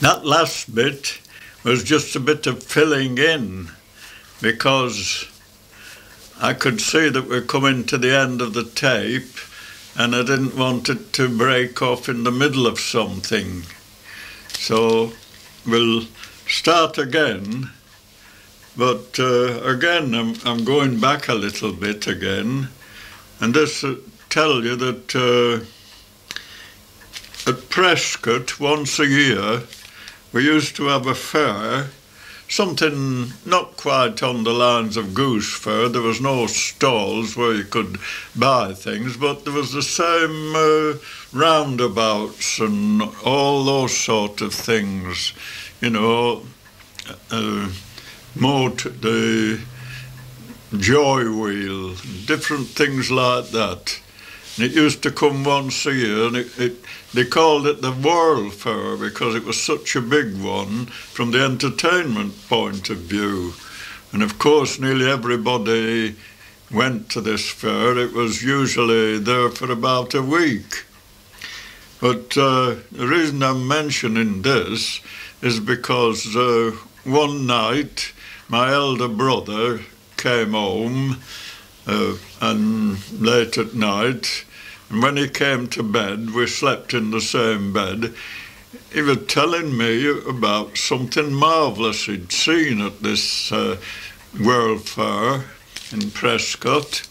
That last bit was just a bit of filling in because I could see that we're coming to the end of the tape and I didn't want it to break off in the middle of something. So we'll start again, but again I'm going back a little bit again, and this tell you that at Prescott once a year we used to have a fair, something not quite on the lines of goose fair. There was no stalls where you could buy things, but there was the same roundabouts and all those sort of things, you know, the joy wheel, different things like that. And it used to come once a year, and they called it the World Fair because it was such a big one from the entertainment point of view. And of course, nearly everybody went to this fair. It was usually there for about a week. But the reason I'm mentioning this is because one night my elder brother came home and late at night, and when he came to bed, we slept in the same bed. He was telling me about something marvellous he'd seen at this World Fair in Prescott.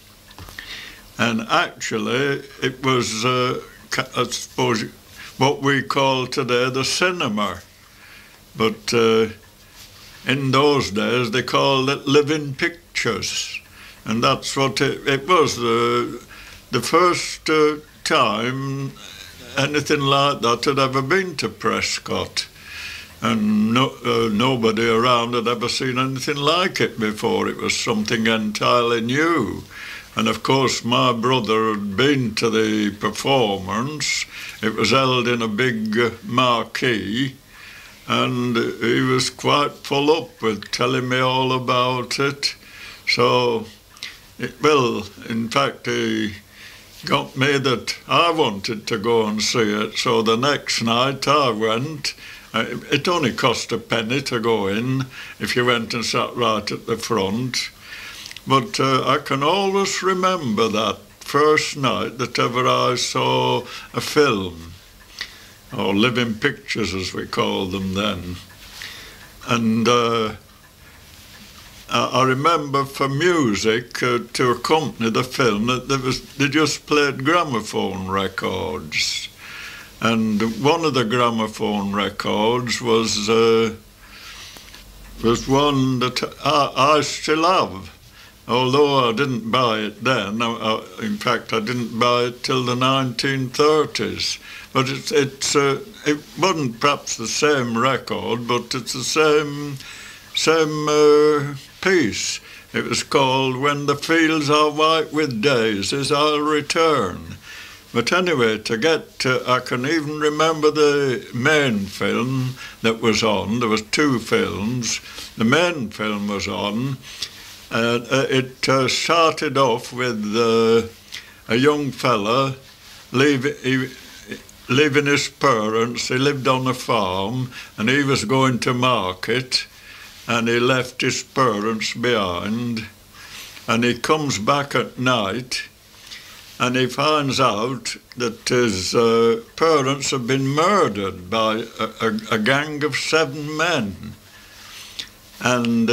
And actually, it was, I suppose, what we call today the cinema. But in those days, they called it living pictures. And that's what it was. The first time anything like that had ever been to Prescott. And nobody around had ever seen anything like it before. It was something entirely new. And of course my brother had been to the performance. It was held in a big marquee, and he was quite full up with telling me all about it. So, well, in fact, he got me that I wanted to go and see it. So the next night I went. It only cost a penny to go in if you went and sat right at the front. But I can always remember that first night that ever I saw a film, or living pictures as we called them then. And I remember for music to accompany the film that they just played gramophone records. And one of the gramophone records was one that I still have. Although I didn't buy it then, in fact I didn't buy it till the 1930s. But it wasn't perhaps the same record, but it's the same piece. It was called "When the Fields Are White with Daisies, I'll Return." But anyway, I can even remember the main film that was on. There was two films. The main film was on. It started off with a young fella leaving his parents. He lived on a farm and he was going to market, and he left his parents behind, and he comes back at night and he finds out that his parents have been murdered by a gang of 7 men. And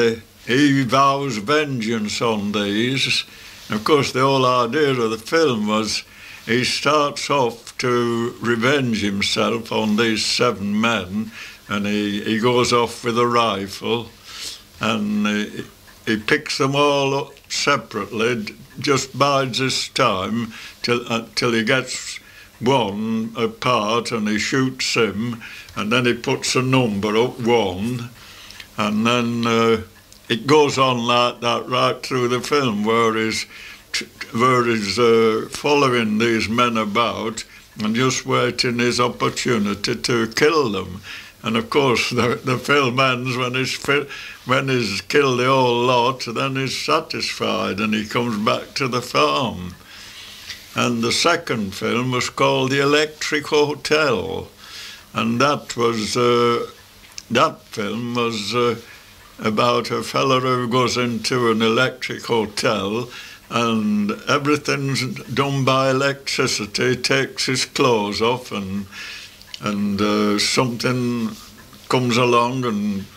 he vows vengeance on these. And of course, the whole idea of the film was he starts off to revenge himself on these 7 men, and he goes off with a rifle, and he picks them all up separately, just bides his time till he gets one apart, and he shoots him, and then he puts a number up, 1, and then it goes on like that right through the film, where he's following these men about and just waiting his opportunity to kill them. And of course the film ends when he's killed the whole lot, then he's satisfied and he comes back to the farm. And the second film was called The Electric Hotel, and that was that film was about a fella who goes into an electric hotel and everything's done by electricity, takes his clothes off and something comes along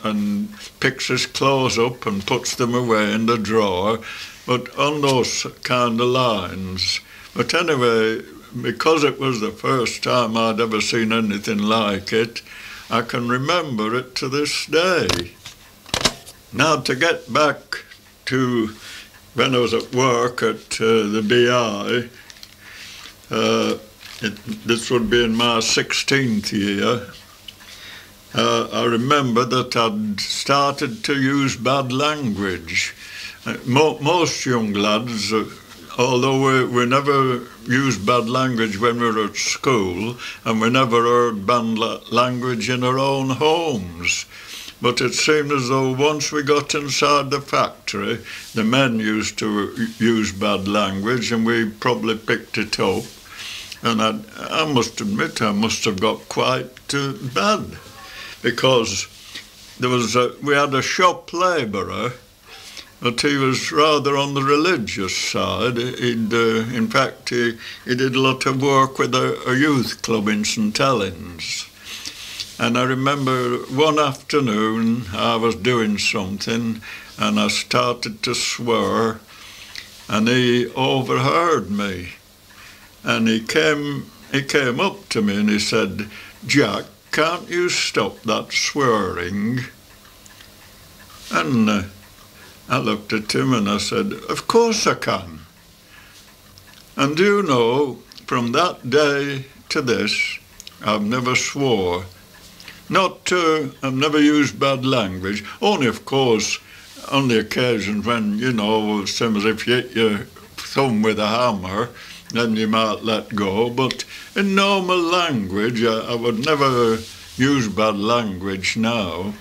and picks his clothes up and puts them away in the drawer, but on those kind of lines. But anyway, because it was the first time I'd ever seen anything like it, I can remember it to this day. Now, to get back to when I was at work at the BI, this would be in my 16th year, I remember that I'd started to use bad language. Most young lads, although we never used bad language when we were at school, and we never heard bad language in our own homes. But it seemed as though once we got inside the factory, the men used to use bad language, and we probably picked it up. And I must admit, I must have got quite bad, because we had a shop labourer, but he was rather on the religious side. In fact, he did a lot of work with a youth club in St Helens. And I remember one afternoon I was doing something and I started to swear, and he overheard me. And he came up to me and he said, "Jack, can't you stop that swearing?" And I looked at him and I said, "Of course I can." And do you know, from that day to this, I've never swore. I've never used bad language, only of course on the occasions when, you know, same as if you hit your thumb with a hammer, then you might let go. But in normal language, I would never use bad language now.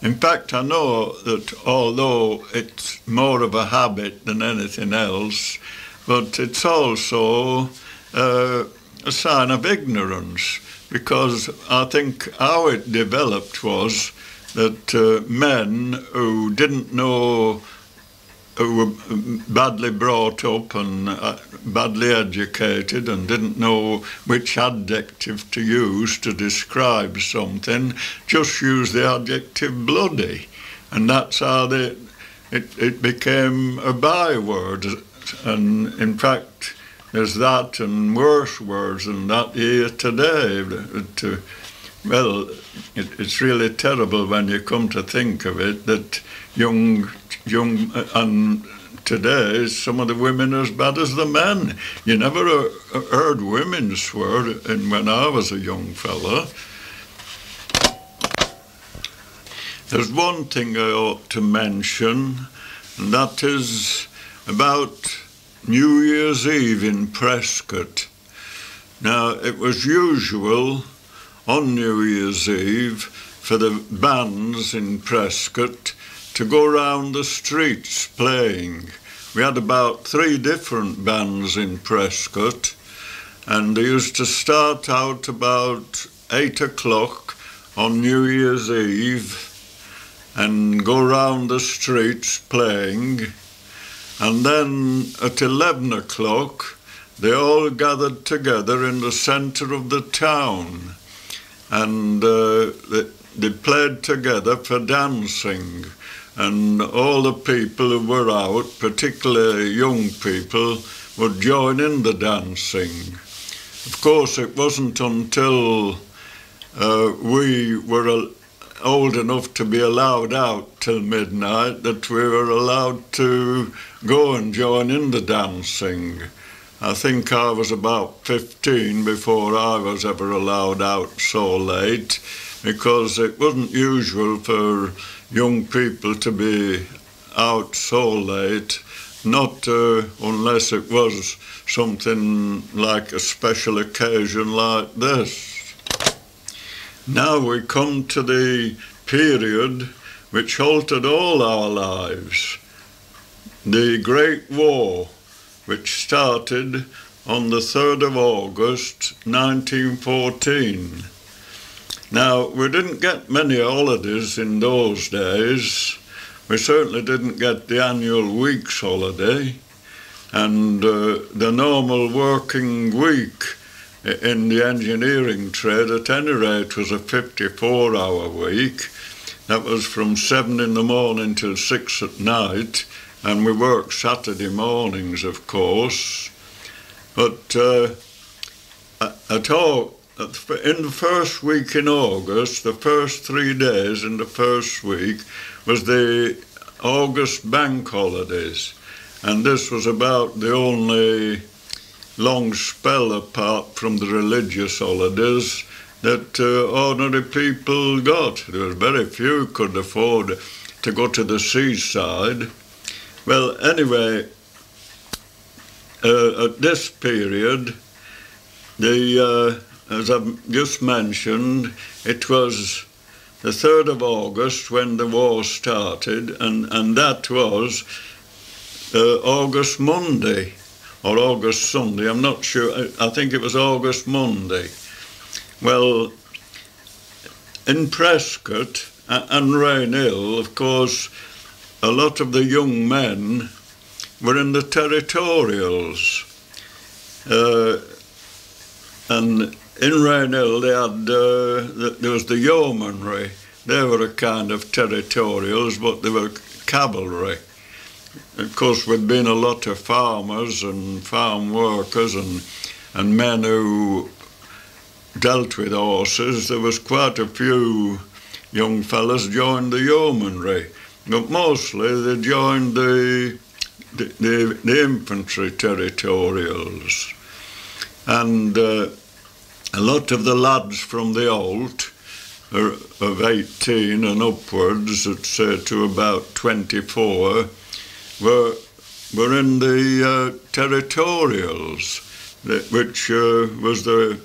In fact, I know that although it's more of a habit than anything else, but it's also a sign of ignorance, because I think how it developed was that men who didn't know, who were badly brought up and badly educated and didn't know which adjective to use to describe something, just used the adjective bloody. And that's how it became a byword. And in fact, there's that and worse words than that here today. Well, it's really terrible when you come to think of it, that young and today some of the women are as bad as the men. You never heard women swear when I was a young fella. There's one thing I ought to mention, and that is about New Year's Eve in Prescott. Now, it was usual on New Year's Eve for the bands in Prescott to go round the streets playing. We had about 3 different bands in Prescott, and they used to start out about 8 o'clock on New Year's Eve and go round the streets playing. And then at 11 o'clock, they all gathered together in the centre of the town, and they played together for dancing. And all the people who were out, particularly young people, would join in the dancing. Of course, it wasn't until we were old enough to be allowed out till midnight that we were allowed to go and join in the dancing. I think I was about 15 before I was ever allowed out so late, because it wasn't usual for young people to be out so late, not unless it was something like a special occasion like this. Now we come to the period which altered all our lives, the Great War, which started on the 3rd of August 1914. Now, we didn't get many holidays in those days. We certainly didn't get the annual week's holiday, and the normal working week in the engineering trade, at any rate, was a 54-hour week. That was from 7 in the morning till 6 at night, and we worked Saturday mornings, of course. But at all, in the first week in August, the first 3 days in the first week was the August bank holidays, and this was about the only long spell apart from the religious holidays that ordinary people got. There was very few could afford to go to the seaside. Well, anyway, at this period, as I've just mentioned, it was the 3rd of August when the war started, and that was August Monday, or August Sunday, I'm not sure, I think it was August Monday. Well, in Prescott and Rainhill, of course, a lot of the young men were in the territorials. And in Rainhill there was the yeomanry. They were a kind of territorials, but they were cavalry. Of course, we'd been a lot of farmers and farm workers and men who dealt with horses. There was quite a few young fellas joined the yeomanry, but mostly they joined the infantry territorials. And a lot of the lads from the Holt, of 18 and upwards, I'd say to about 24, were in the territorials, which was the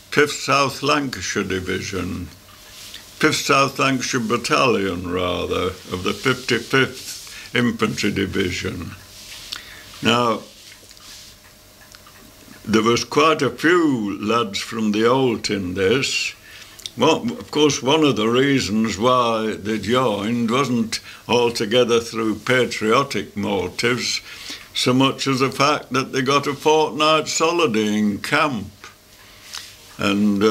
5th South Lancashire Division, 5th South Lancashire Battalion, rather, of the 55th Infantry Division. Now, there was quite a few lads from the Holt in this. Well, of course, one of the reasons why they joined wasn't altogether through patriotic motives, so much as the fact that they got a fortnight's holiday in camp. And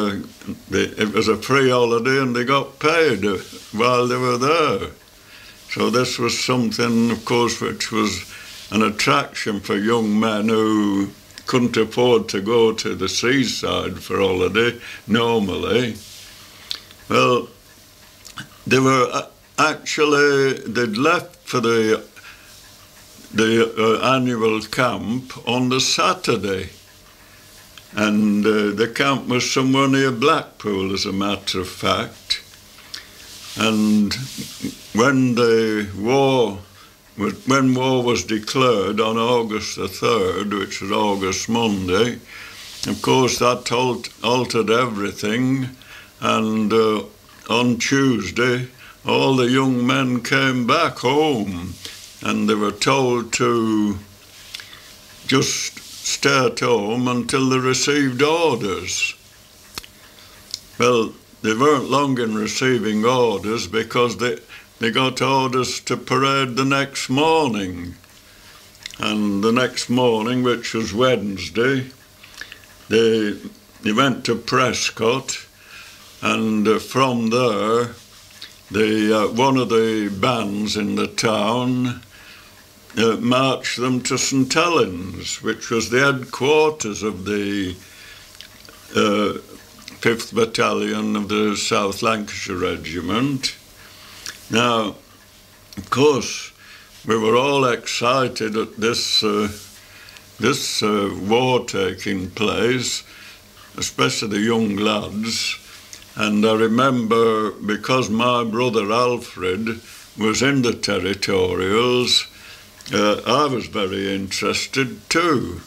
it was a free holiday and they got paid while they were there. So this was something, of course, which was an attraction for young men who couldn't afford to go to the seaside for holiday normally. Well, they were they'd left for the annual camp on the Saturday, and the camp was somewhere near Blackpool, as a matter of fact. And when war was declared on August the 3rd, which was August Monday, of course that altered everything. And on Tuesday, all the young men came back home, and they were told to just stay at home until they received orders. Well, they weren't long in receiving orders, because they got orders to parade the next morning. And the next morning, which was Wednesday, they went to Prescott. And from there, one of the bands in the town marched them to St Helens, which was the headquarters of the 5th Battalion of the South Lancashire Regiment. Now, of course, we were all excited at this war taking place, especially the young lads. And I remember, because my brother Alfred was in the territorials, I was very interested too.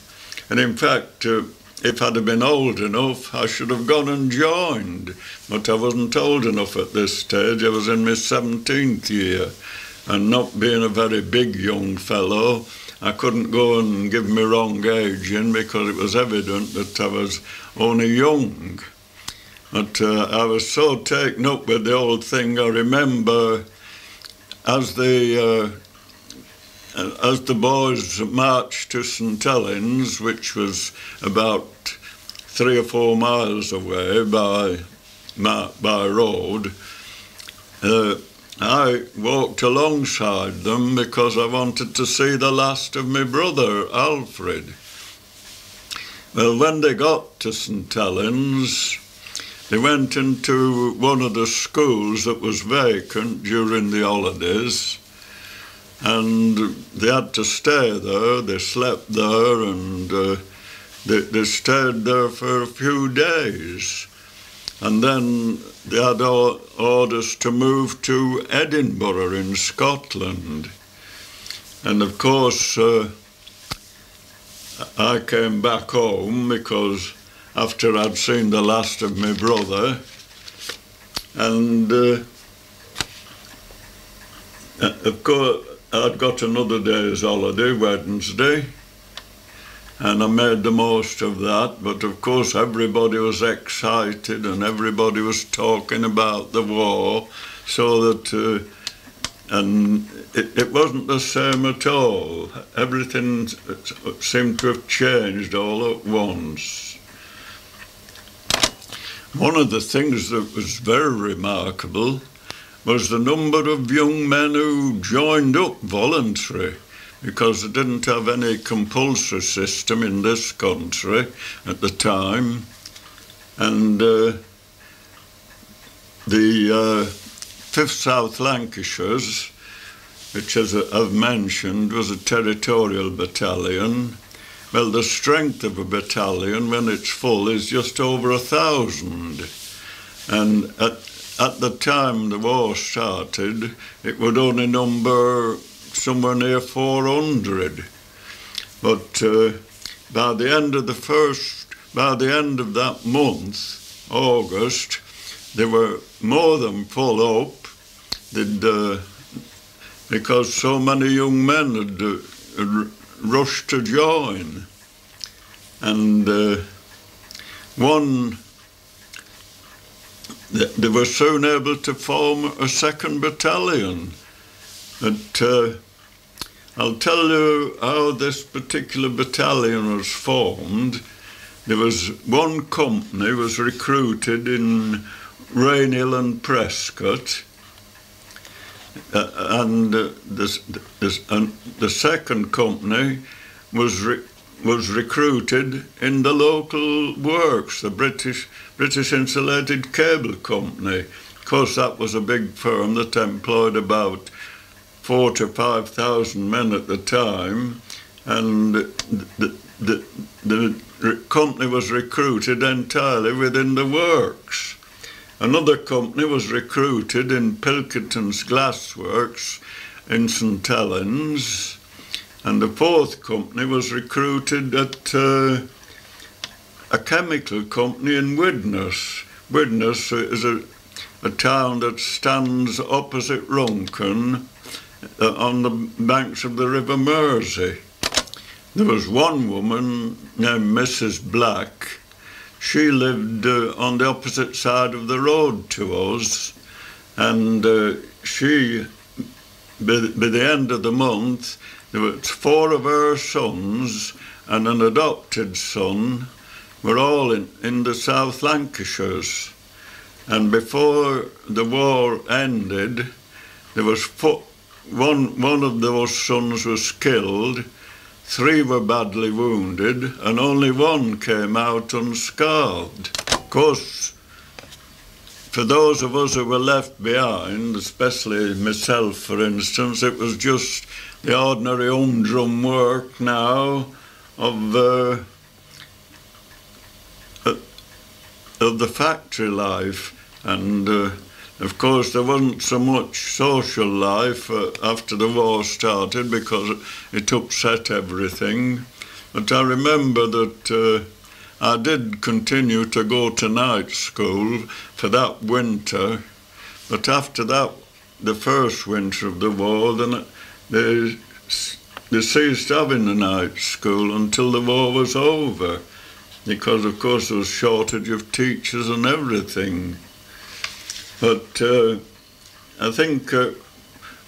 And in fact, if I'd have been old enough, I should have gone and joined. But I wasn't old enough at this stage. I was in my 17th year. And not being a very big young fellow, I couldn't go and give my wrong age in, because it was evident that I was only young. But I was so taken up with the whole thing. I remember as the boys marched to St Helens, which was about 3 or 4 miles away by road, I walked alongside them because I wanted to see the last of my brother, Alfred. Well, when they got to St Helens, they went into one of the schools that was vacant during the holidays, and they had to stay there. They slept there, and they stayed there for a few days. And then they had orders to move to Edinburgh in Scotland. And of course, I came back home because after I'd seen the last of my brother, and of course I'd got another day's holiday, Wednesday, and I made the most of that. But of course everybody was excited and everybody was talking about the war, so that and it wasn't the same at all. Everything seemed to have changed all at once. One of the things that was very remarkable was the number of young men who joined up voluntary, because they didn't have any compulsory system in this country at the time. And the 5th South Lancashires, which, as I've mentioned, was a territorial battalion. Well, the strength of a battalion when it's full is just over 1,000. And at the time the war started, it would only number somewhere near 400. But by the end of that month, August, they were more than full up. Because so many young men had rushed to join. And they were soon able to form a 2nd battalion. But I'll tell you how this particular battalion was formed. There was one company was recruited in Rainhill and Prescott, and the second company was recruited in the local works, the British Insulated Cable Company. Of course, that was a big firm that employed about 4,000 to 5,000 men at the time, and the company was recruited entirely within the works. Another company was recruited in Pilkington's Glassworks in St Helens, and the 4th company was recruited at a chemical company in Widnes. Widnes is a town that stands opposite Runcorn on the banks of the River Mersey. There was one woman named Mrs. Black. She lived on the opposite side of the road to us, and she, by the end of the month, there were 4 of her sons and an adopted son were all in the South Lancashires. And before the war ended, there was one of those sons was killed, 3 were badly wounded, and only 1 came out unscathed. Of course, for those of us who were left behind, especially myself, for instance, it was just the ordinary humdrum work now of the factory life. And of course there wasn't so much social life after the war started, because it upset everything. But I remember that I did continue to go to night school for that winter, but after that, the first winter of the war, then they ceased having the night school until the war was over. because of course there was shortage of teachers and everything. But I think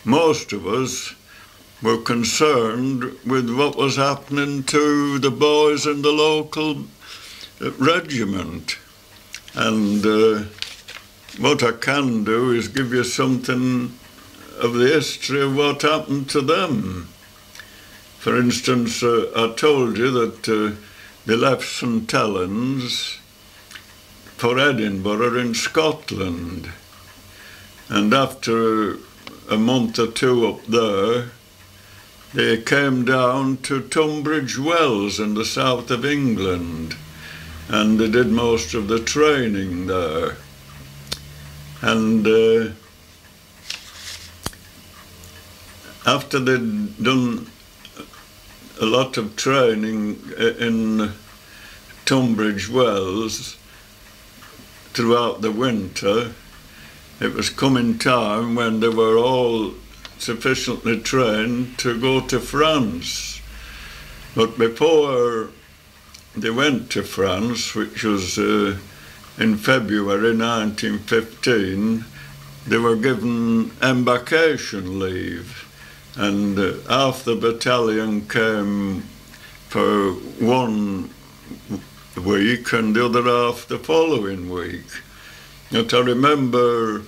most of us were concerned with what was happening to the boys in the local regiment. And what I can do is give you something of the history of what happened to them. For instance, I told you that they left St Helens for Edinburgh in Scotland. And after a month or two up there, they came down to Tunbridge Wells in the south of England, and they did most of the training there. And after they'd done a lot of training in Tunbridge Wells throughout the winter, it was coming time when they were all sufficiently trained to go to France. But before they went to France, which was in February 1915, they were given embarkation leave, and half the battalion came for 1 week and the other half the following week. But I remember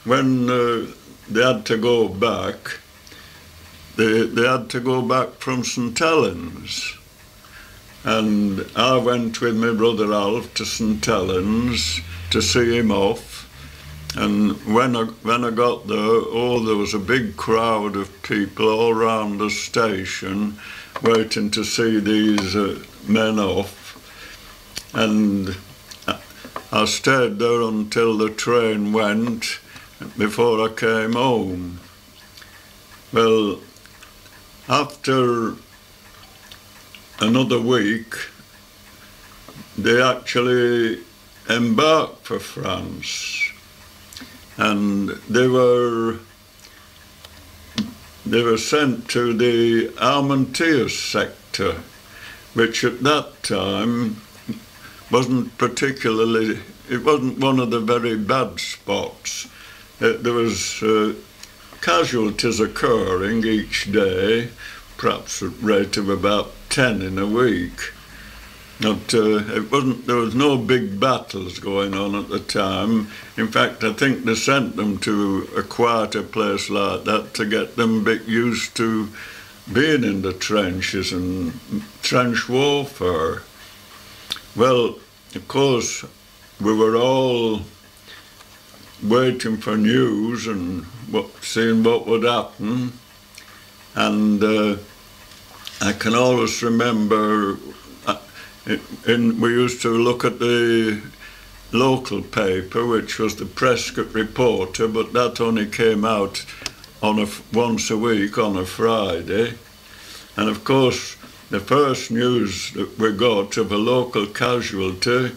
when they had to go back, they had to go back from St Helens. And I went with my brother Alf to St Helens to see him off. And when I got there, there was a big crowd of people all round the station waiting to see these men off. And I stayed there until the train went before I came home. Well, after another week, they actually embarked for France. And they were sent to the Armentières sector, which at that time wasn't one of the very bad spots. There was casualties occurring each day, perhaps at a rate of about 10 in a week. But there was no big battles going on at the time. In fact, I think they sent them to a quieter place like that to get them a bit used to being in the trenches and trench warfare. Well, of course, we were all waiting for news and seeing what would happen. And I can always remember we used to look at the local paper, which was the Prescott Reporter, but that only came out once a week on a Friday. And of course, the first news that we got of a local casualty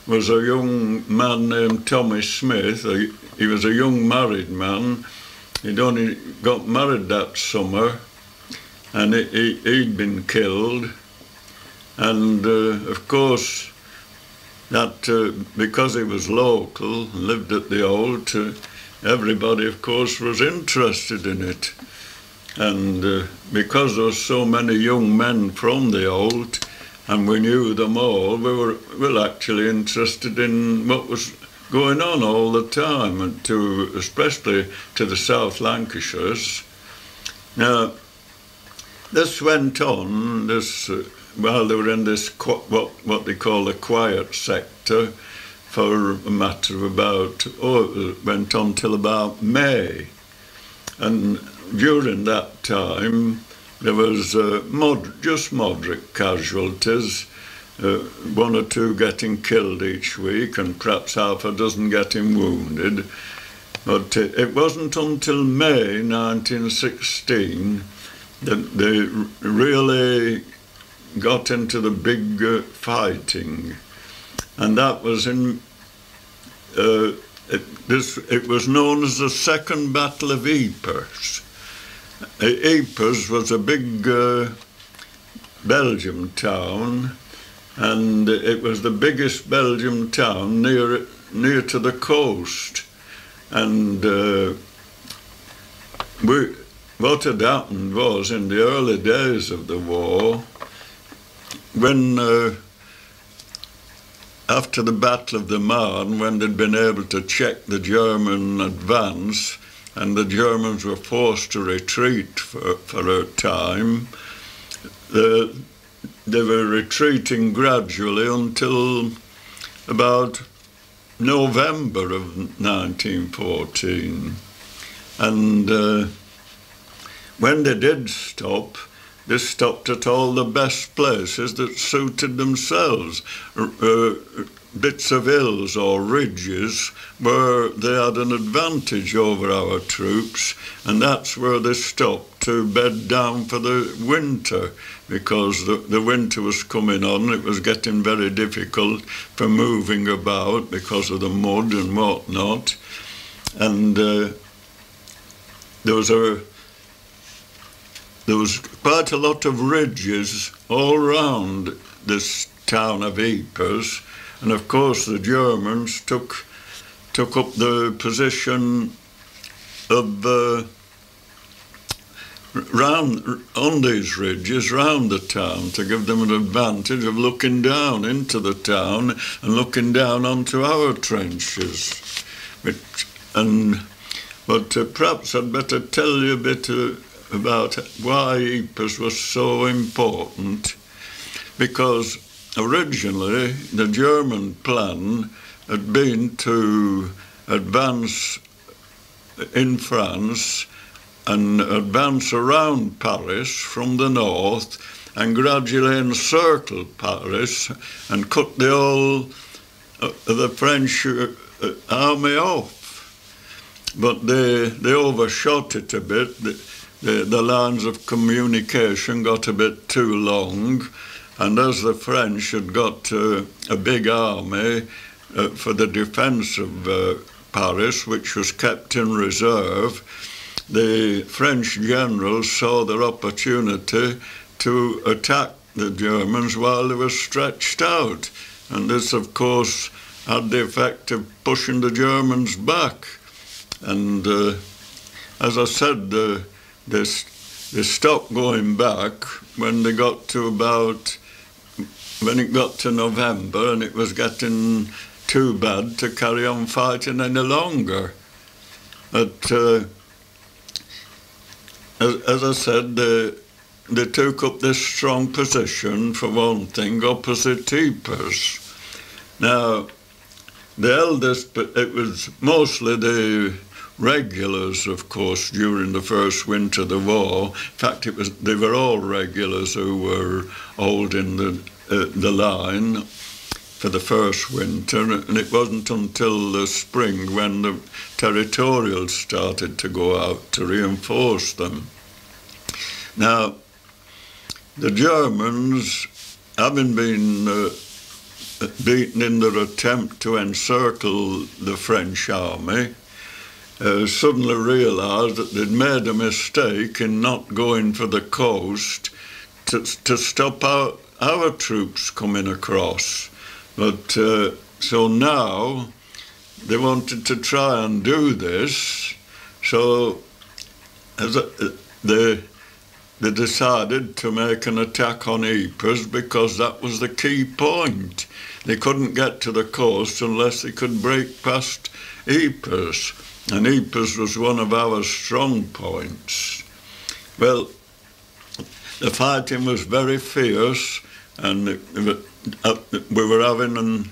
was a young man named Tommy Smith. He was a young married man. He'd only got married that summer, and he'd been killed. And of course, that because he was local, lived at the Old, everybody, of course, was interested in it. And because there were so many young men from the Old, and we knew them all, we were actually interested in what was going on all the time, and especially to the South Lancashires. Now, this went on, while they were in this, what they call the quiet sector, for a matter of about, it went on till about May. And during that time, there was just moderate casualties, 1 or 2 getting killed each week, and perhaps half a dozen getting wounded. But it wasn't until May 1916 that they really got into the big fighting, and that was in it was known as the Second Battle of Ypres. Ypres was a big Belgium town, and it was the biggest Belgian town near to the coast. And what had happened was, in the early days of the war, when after the Battle of the Marne, when they'd been able to check the German advance and the Germans were forced to retreat for a time, they were retreating gradually until about November of 1914. And when they did stop, they stopped at all the best places that suited themselves, bits of hills or ridges where they had an advantage over our troops, and that's where they stopped to bed down for the winter, because the winter was coming on. It was getting very difficult for moving about because of the mud and whatnot. And there was quite a lot of ridges all round this town of Ypres, and of course the Germans took up the position of on these ridges round the town to give them an advantage of looking down into the town and looking down onto our trenches. But perhaps I'd better tell you a bit about why Ypres was so important, because originally the German plan had been to advance in France and advance around Paris from the north and gradually encircle Paris and cut the whole the French army off. But they overshot it a bit. The lines of communication got a bit too long, and as the French had got a big army for the defence of Paris, which was kept in reserve, the French generals saw their opportunity to attack the Germans while they were stretched out. And this, of course, had the effect of pushing the Germans back. And as I said, they stopped going back when they got to when it got to November, and it was getting too bad to carry on fighting any longer. But as I said, they took up this strong position, for one thing, opposite Ypres. Now, the eldest, but it was mostly the regulars, of course, during the first winter of the war. In fact, they were all regulars who were holding the line for the first winter, and it wasn't until the spring when the territorials started to go out to reinforce them. Now, the Germans, having been beaten in their attempt to encircle the French army, suddenly realised that they'd made a mistake in not going for the coast to stop our troops coming across. But so now they wanted to try and do this, so they decided to make an attack on Ypres because that was the key point. They couldn't get to the coast unless they could break past Ypres, and Ypres was one of our strong points. Well, the fighting was very fierce, and we were having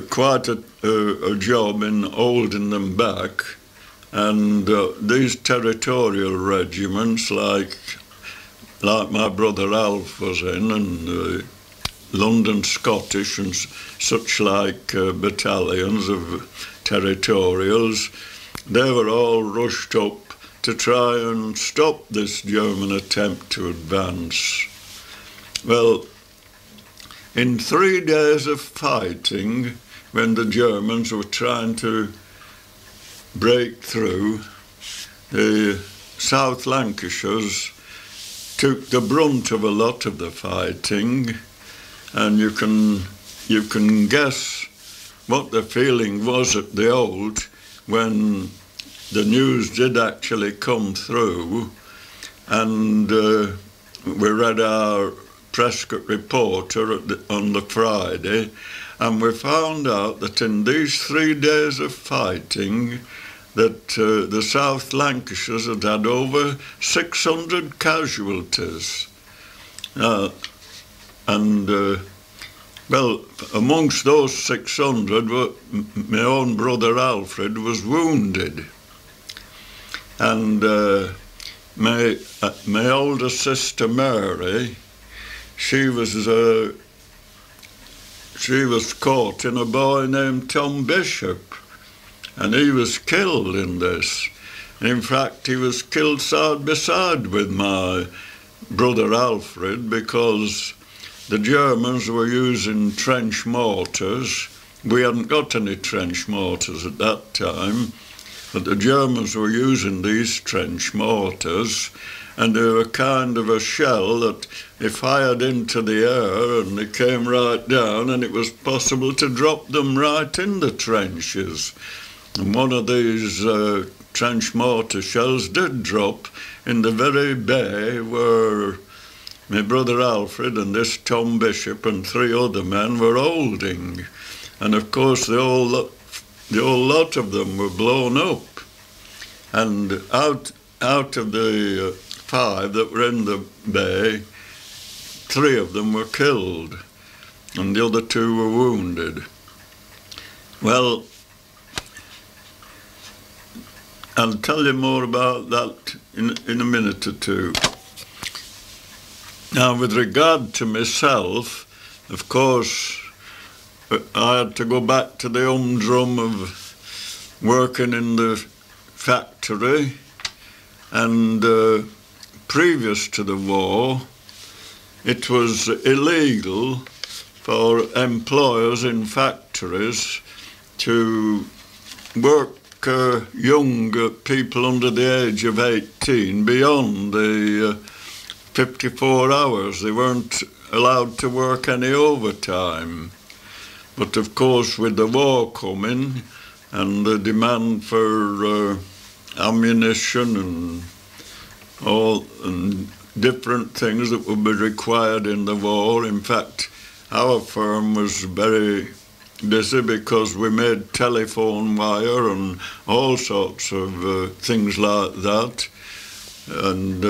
quite a job in holding them back. And these territorial regiments, like my brother Alf was in, and London Scottish and such like battalions of territorials, they were all rushed up to try and stop this German attempt to advance. Well, in 3 days of fighting, when the Germans were trying to break through, the South Lancashires took the brunt of a lot of the fighting, and you can guess what the feeling was at the Holt when the news did actually come through, and we read our Prescott Reporter on the Friday, and we found out that in these 3 days of fighting that the South Lancashires had had over 600 casualties. Well, amongst those 600, my own brother Alfred was wounded. And my older sister Mary, she was caught in a boy named Tom Bishop, and he was killed in this. In fact, he was killed side by side with my brother Alfred, because the Germans were using trench mortars. We hadn't got any trench mortars at that time, but the Germans were using these trench mortars, and they were kind of a shell that they fired into the air and they came right down, and it was possible to drop them right in the trenches. And one of these trench mortar shells did drop in the very bay where my brother Alfred and this Tom Bishop and 3 other men were holding. And of course the whole lot of them were blown up. And out of the 5 that were in the bay, 3 of them were killed, and the other 2 were wounded. Well, I'll tell you more about that in a minute or two. Now, with regard to myself, of course, I had to go back to the humdrum of working in the factory, and previous to the war, it was illegal for employers in factories to work young people under the age of 18 beyond the 54 hours. They weren't allowed to work any overtime. But of course, with the war coming and the demand for ammunition and all and different things that would be required in the war, in fact, our firm was very busy because we made telephone wire and all sorts of things like that, and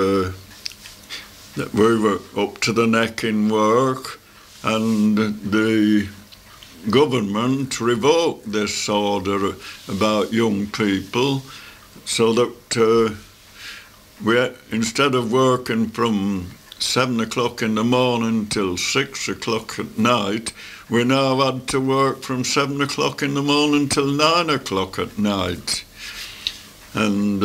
we were up to the neck in work, and the government revoked this order about young people, so that we, instead of working from 7 o'clock in the morning till 6 o'clock at night, we now had to work from 7 o'clock in the morning till 9 o'clock at night. And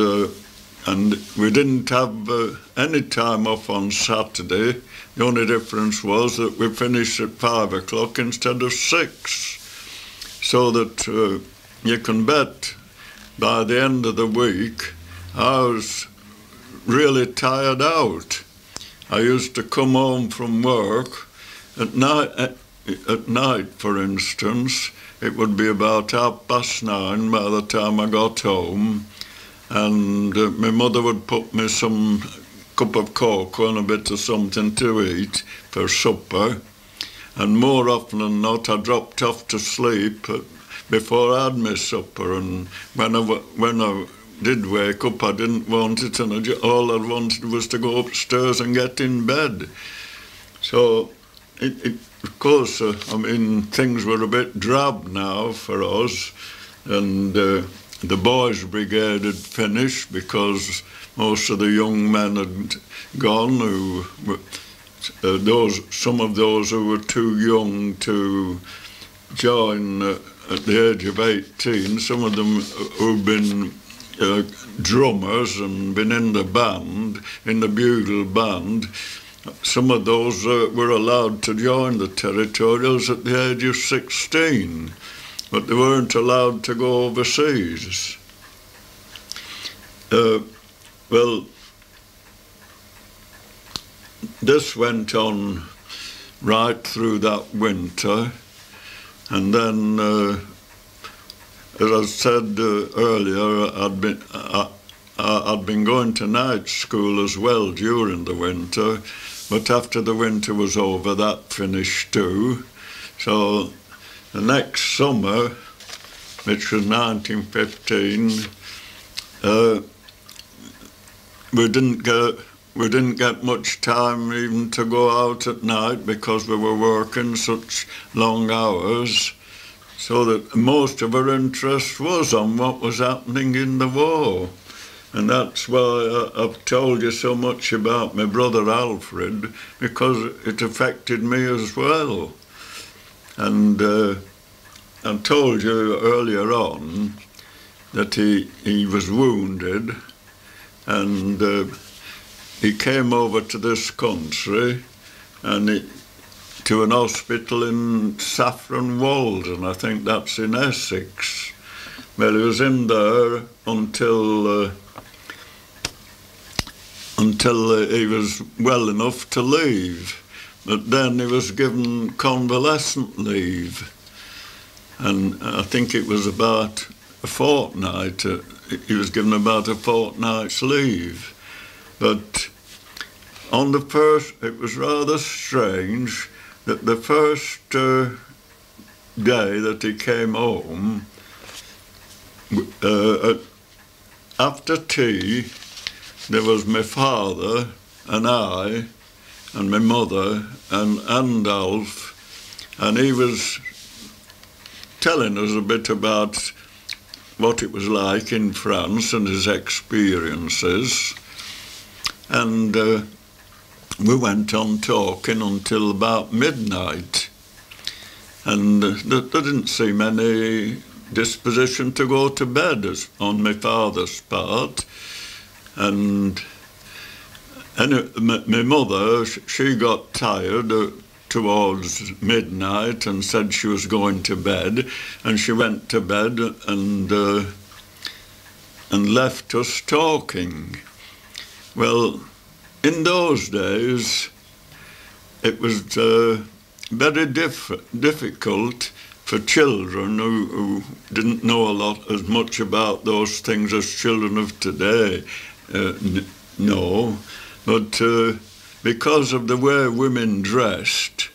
we didn't have any time off on Saturday. The only difference was that we finished at 5 o'clock instead of 6. So that you can bet by the end of the week I was really tired out. I used to come home from work at night, for instance. It would be about 9:30 by the time I got home, and my mother would put me some cup of cocoa and a bit of something to eat for supper, and more often than not I dropped off to sleep before I had my supper, and when I did wake up, I didn't want it, and all I wanted was to go upstairs and get in bed. So, of course, I mean, things were a bit drab now for us, and the boys' brigade had finished because most of the young men had gone, some of those who were too young to join at the age of 18, some of them who'd been drummers and been in the band, in the bugle band. Some of those were allowed to join the territorials at the age of 16, but they weren't allowed to go overseas. Well, this went on right through that winter. And then, as I said earlier, I'd been going to night school as well during the winter, but after the winter was over, that finished too. So the next summer, which was 1915, we didn't get much time even to go out at night because we were working such long hours, so that most of our interest was on what was happening in the war. And that's why I've told you so much about my brother Alfred, because it affected me as well. And I told you earlier on that he was wounded, and he came over to this country and to an hospital in Saffron Walden, I think that's in Essex. Well, he was in there until he was well enough to leave. But then he was given convalescent leave. And I think it was about a fortnight. He was given about a fortnight's leave. But on the first, it was rather strange that the first day that he came home, after tea, there was my father and I and my mother and Alf, and he was telling us a bit about what it was like in France and his experiences. And we went on talking until about midnight, and there didn't seem any disposition to go to bed on my father's part. And my mother, she got tired towards midnight and said she was going to bed, and she went to bed and left us talking. Well, in those days, it was very difficult for children who didn't know as much about those things as children of today know. But because of the way women dressed,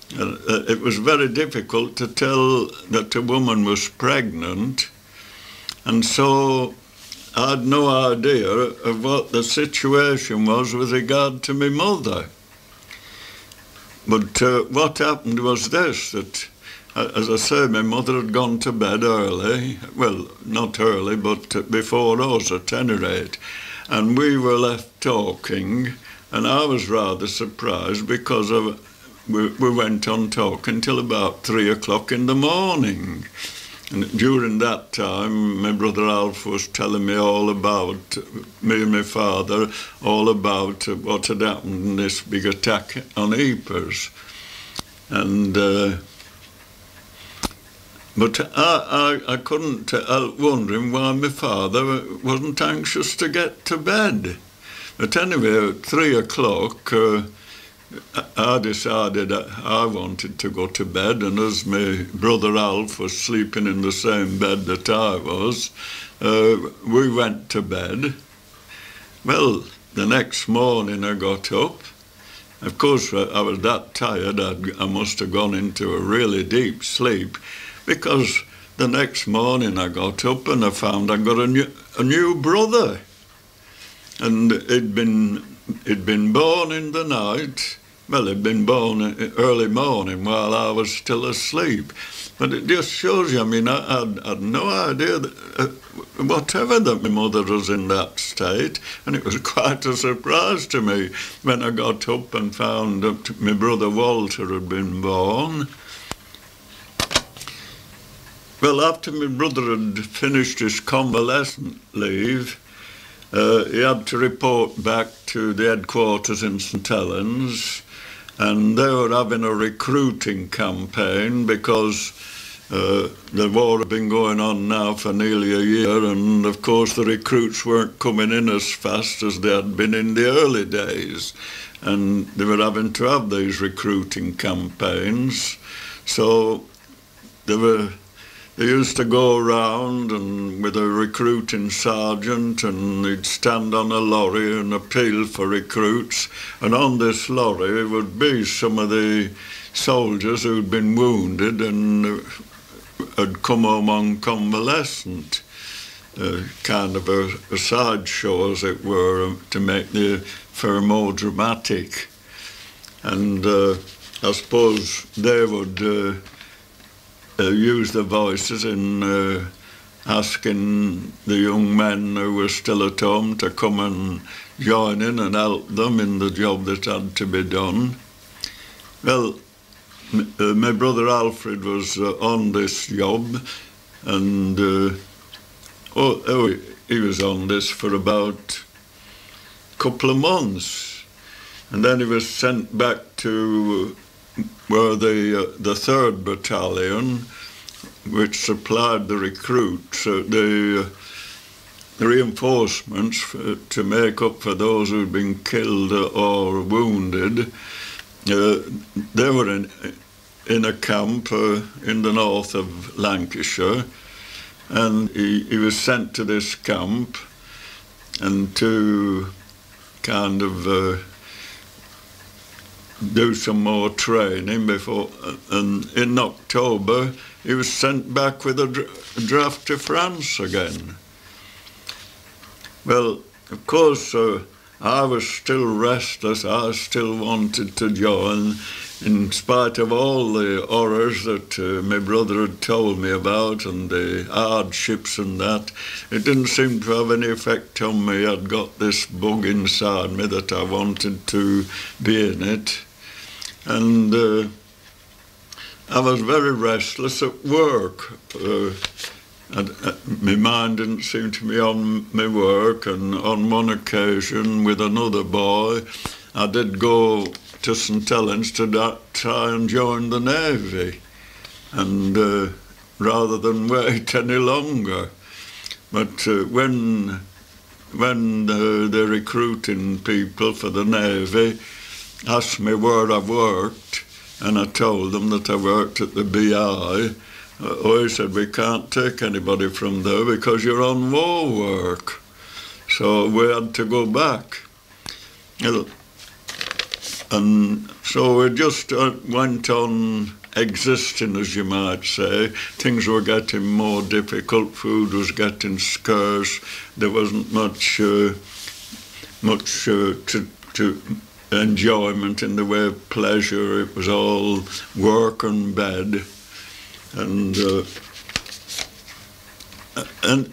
it was very difficult to tell that a woman was pregnant. And so I had no idea of what the situation was with regard to my mother. But what happened was this, that, as I say, my mother had gone to bed early. Well, not early, but before us at any rate. And we were left talking, and I was rather surprised because we went on talking till about 3 o'clock in the morning. And during that time, my brother Alf was telling me all about, me and my father, all about what had happened in this big attack on Ypres. And but I couldn't help wondering why my father wasn't anxious to get to bed. But anyway, at 3 o'clock, I decided I wanted to go to bed, and as my brother Alf was sleeping in the same bed that I was, we went to bed. Well, the next morning I got up. Of course, I was that tired, I must have gone into a really deep sleep, because the next morning I got up and I found I got a new brother. And he'd been born in the night. Well, he'd been born early morning while I was still asleep. But it just shows you, I mean, I had no idea that, whatever that my mother was in that state, and it was quite a surprise to me when I got up and found that my brother Walter had been born. Well, after my brother had finished his convalescent leave, he had to report back to the headquarters in St Helens, and they were having a recruiting campaign because The war had been going on now for nearly a year, and of course the recruits weren't coming in as fast as they had been in the early days, and they were having to have these recruiting campaigns. So they used to go around and with a recruiting sergeant, and he'd stand on a lorry and appeal for recruits, and on this lorry would be some of the soldiers who'd been wounded and had come home on convalescent, kind of a sideshow, as it were, to make the affair more dramatic. And I suppose they would use the voices in asking the young men who were still at home to come and join in and help them in the job that had to be done. Well, my brother Alfred was on this job, and he was on this for about a couple of months, and then he was sent back to where the 3rd Battalion, which supplied the recruits, the reinforcements to make up for those who'd been killed or wounded. They were in a camp in the north of Lancashire, and he was sent to this camp and to kind of do some more training before, and in October he was sent back with a draft to France again. Well, of course, I was still restless. I still wanted to join, in spite of all the horrors that my brother had told me about and the hardships and that. It didn't seem to have any effect on me. I'd got this bug inside me that I wanted to be in it. And I was very restless at work. My mind didn't seem to be on my work, and on one occasion with another boy I did go to St Helens to try and join the Navy, and rather than wait any longer. But when the recruiting people for the Navy asked me where I worked, and I told them that I worked at the BI, he said, "We can't take anybody from there because you're on war work." So we had to go back. And so we just went on existing, as you might say. Things were getting more difficult, food was getting scarce, there wasn't much enjoyment in the way of pleasure. It was all work and bed. And in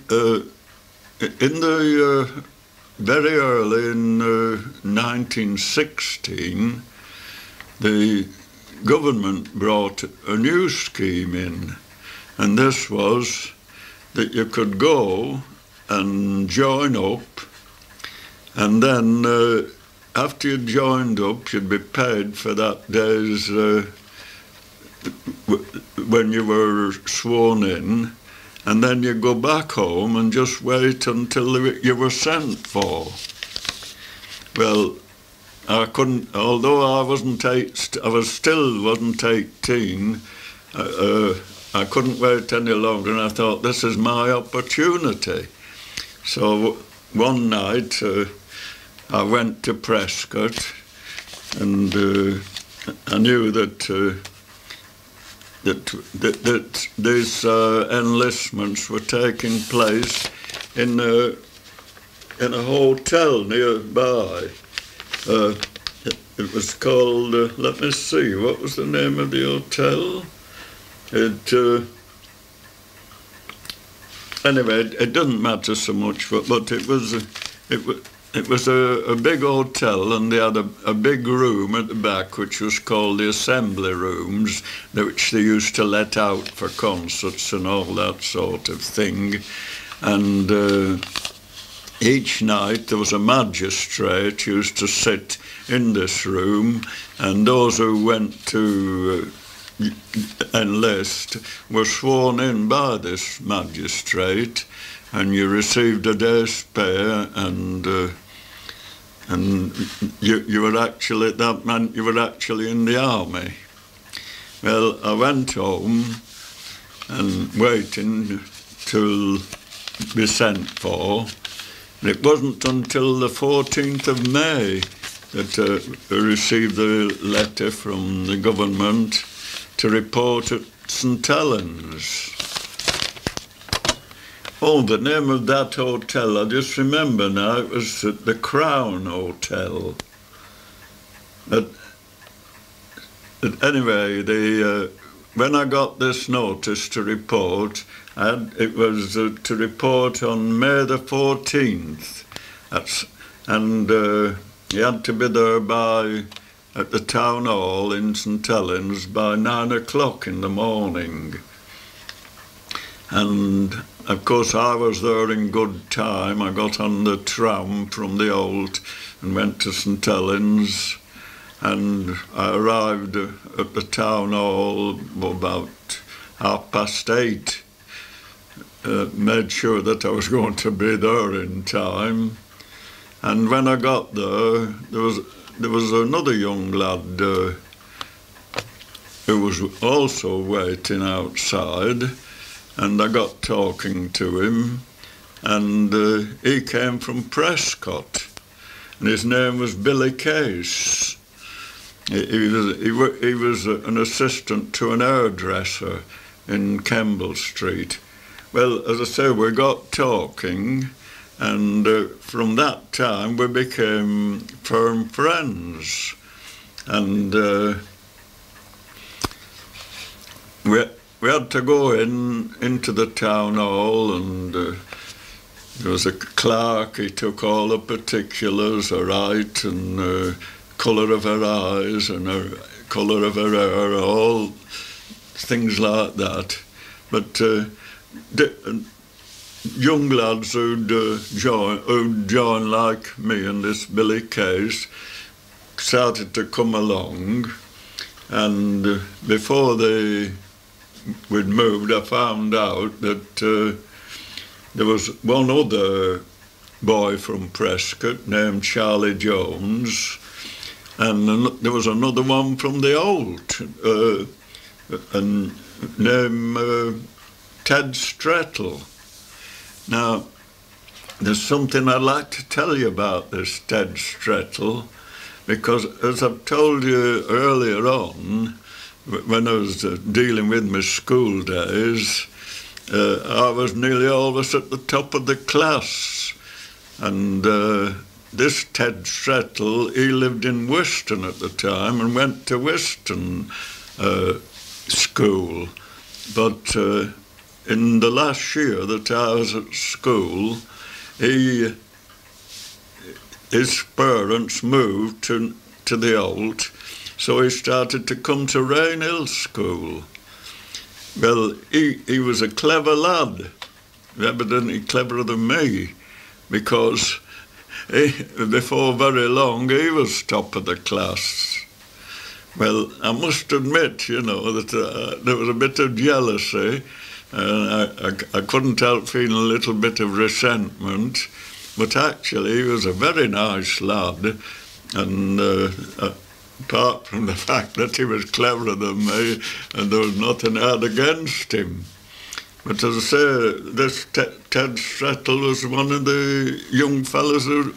the very early in 1916, the government brought a new scheme in, and this was that you could go and join up, and then after you joined up, you'd be paid for that day's when you were sworn in, and then you go back home and just wait until you were sent for. Well, I couldn't, although I wasn't still wasn't 18, I couldn't wait any longer, and I thought, this is my opportunity. So one night I went to Prescott, and I knew that these enlistments were taking place in a hotel nearby. It was called, let me see, what was the name of the hotel? Anyway, it doesn't matter so much, but it was a big hotel, and they had a big room at the back which was called the assembly rooms, which they used to let out for concerts and all that sort of thing. And each night there was a magistrate who used to sit in this room, and those who went to enlist were sworn in by this magistrate, and you received a day's pay, and you were actually, that meant you were actually in the army. Well, I went home and waiting to be sent for. It wasn't until the 14th of May that I received a letter from the government to report at St Helens. Oh, the name of that hotel, I just remember now, it was at the Crown Hotel. But anyway, when I got this notice to report, it was to report on May the 14th. And you had to be there at the town hall in St Helens by 9 o'clock in the morning. And of course I was there in good time. I got on the tram from the Holt and went to St Helens, and I arrived at the town hall about 8:30. Made sure that I was going to be there in time. And when I got there, there was another young lad who was also waiting outside, and I got talking to him, and he came from Prescott, and his name was Billy Case. He was an assistant to an hairdresser in Kemble Street. Well, as I say, we got talking, and from that time we became firm friends. And we had to go into the town hall, and there was a clerk. He took all the particulars, her height and colour of her eyes and her colour of her hair, all things like that. But young lads who'd join like me and this Billy Case started to come along, and before we'd moved, I found out that there was one other boy from Prescott named Charlie Jones, and there was another one from the Holt, and named Ted Strettle. Now, there's something I'd like to tell you about this Ted Strettle, because as I've told you earlier on, when I was dealing with my school days, I was nearly always at the top of the class. And this Ted Strettle, he lived in Whiston at the time and went to Whiston school. But in the last year that I was at school, his parents moved to the Holt, so he started to come to Rainhill School. Well, he was a clever lad, evidently cleverer than me, because before very long he was top of the class. Well, I must admit, you know, that there was a bit of jealousy, and I couldn't help feeling a little bit of resentment, but actually he was a very nice lad, and apart from the fact that he was cleverer than me, and there was nothing I had against him. But as I say, this Ted Strettle was one of the young fellas who